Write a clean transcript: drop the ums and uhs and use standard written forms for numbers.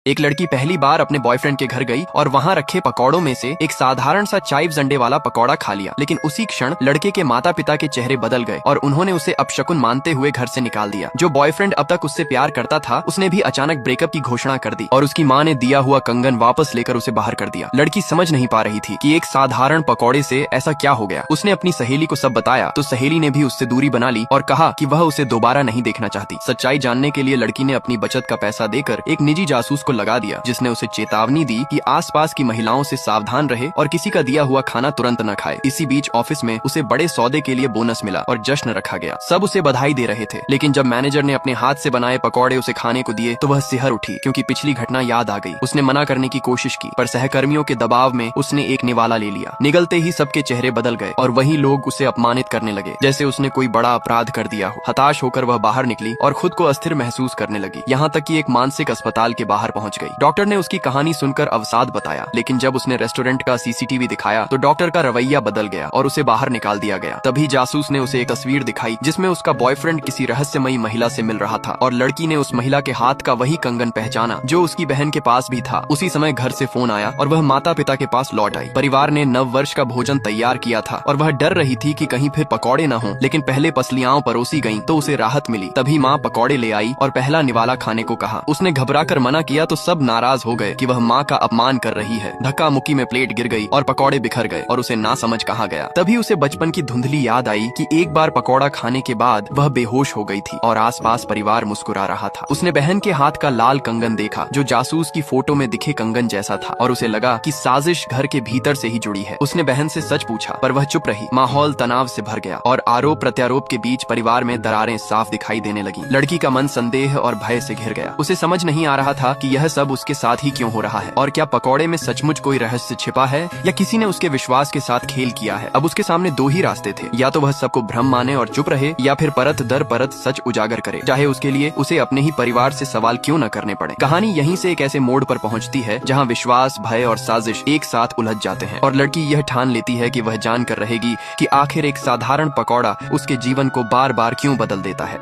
एक लड़की पहली बार अपने बॉयफ्रेंड के घर गई और वहाँ रखे पकौड़ों में से एक साधारण सा चाइव्स अंडे वाला पकौड़ा खा लिया। लेकिन उसी क्षण लड़के के माता पिता के चेहरे बदल गए और उन्होंने उसे अपशकुन मानते हुए घर से निकाल दिया। जो बॉयफ्रेंड अब तक उससे प्यार करता था, उसने भी अचानक ब्रेकअप की घोषणा कर दी और उसकी माँ ने दिया हुआ कंगन वापस लेकर उसे बाहर कर दिया। लड़की समझ नहीं पा रही थी कि एक साधारण पकौड़े से ऐसा क्या हो गया। उसने अपनी सहेली को सब बताया तो सहेली ने भी उससे दूरी बना ली और कहा कि वह उसे दोबारा नहीं देखना चाहती। सच्चाई जानने के लिए लड़की ने अपनी बचत का पैसा देकर एक निजी जासूस को लगा दिया, जिसने उसे चेतावनी दी कि आसपास की महिलाओं से सावधान रहे और किसी का दिया हुआ खाना तुरंत न खाए। इसी बीच ऑफिस में उसे बड़े सौदे के लिए बोनस मिला और जश्न रखा गया। सब उसे बधाई दे रहे थे, लेकिन जब मैनेजर ने अपने हाथ से बनाए पकौड़े उसे खाने को दिए तो वह सिहर उठी, क्योंकि पिछली घटना याद आ गई। उसने मना करने की कोशिश की, पर सहकर्मियों के दबाव में उसने एक निवाला ले लिया। निगलते ही सबके चेहरे बदल गए और वही लोग उसे अपमानित करने लगे, जैसे उसने कोई बड़ा अपराध कर दिया हो। हताश होकर वह बाहर निकली और खुद को अस्थिर महसूस करने लगी, यहाँ तक कि एक मानसिक अस्पताल के बाहर पहुंच गई। डॉक्टर ने उसकी कहानी सुनकर अवसाद बताया, लेकिन जब उसने रेस्टोरेंट का सीसीटीवी दिखाया तो डॉक्टर का रवैया बदल गया और उसे बाहर निकाल दिया गया। तभी जासूस ने उसे एक तस्वीर दिखाई जिसमें उसका बॉयफ्रेंड किसी रहस्यमयी महिला से मिल रहा था और लड़की ने उस महिला के हाथ का वही कंगन पहचाना जो उसकी बहन के पास भी था। उसी समय घर से फोन आया और वह माता पिता के पास लौट आई। परिवार ने नव वर्ष का भोजन तैयार किया था और वह डर रही थी कि कहीं फिर पकौड़े न हों, लेकिन पहले पसलियाओं परोसी गईं तो उसे राहत मिली। तभी माँ पकौड़े ले आई और पहला निवाला खाने को कहा। उसने घबराकर मना किया तो सब नाराज हो गए कि वह माँ का अपमान कर रही है। धक्का मुक्की में प्लेट गिर गई और पकौड़े बिखर गए और उसे ना समझ कहा गया। तभी उसे बचपन की धुंधली याद आई कि एक बार पकौड़ा खाने के बाद वह बेहोश हो गई थी और आसपास परिवार मुस्कुरा रहा था। उसने बहन के हाथ का लाल कंगन देखा जो जासूस की फोटो में दिखे कंगन जैसा था और उसे लगा कि साजिश घर के भीतर से ही जुड़ी है। उसने बहन से सच पूछा पर वह चुप रही। माहौल तनाव से भर गया और आरोप प्रत्यारोप के बीच परिवार में दरारें साफ दिखाई देने लगी। लड़की का मन संदेह और भय से घिर गया। उसे समझ नहीं आ रहा था कि यह सब उसके साथ ही क्यों हो रहा है और क्या पकौड़े में सचमुच कोई रहस्य छिपा है या किसी ने उसके विश्वास के साथ खेल किया है। अब उसके सामने दो ही रास्ते थे, या तो वह सबको भ्रम माने और चुप रहे या फिर परत दर परत सच उजागर करे, चाहे उसके लिए उसे अपने ही परिवार से सवाल क्यों न करने पड़े। कहानी यहीं से एक ऐसे मोड़ पर पहुंचती है जहां विश्वास, भय और साजिश एक साथ उलझ जाते हैं और लड़की यह ठान लेती है कि वह जानकर रहेगी कि आखिर एक साधारण पकौड़ा उसके जीवन को बार बार क्यों बदल देता है।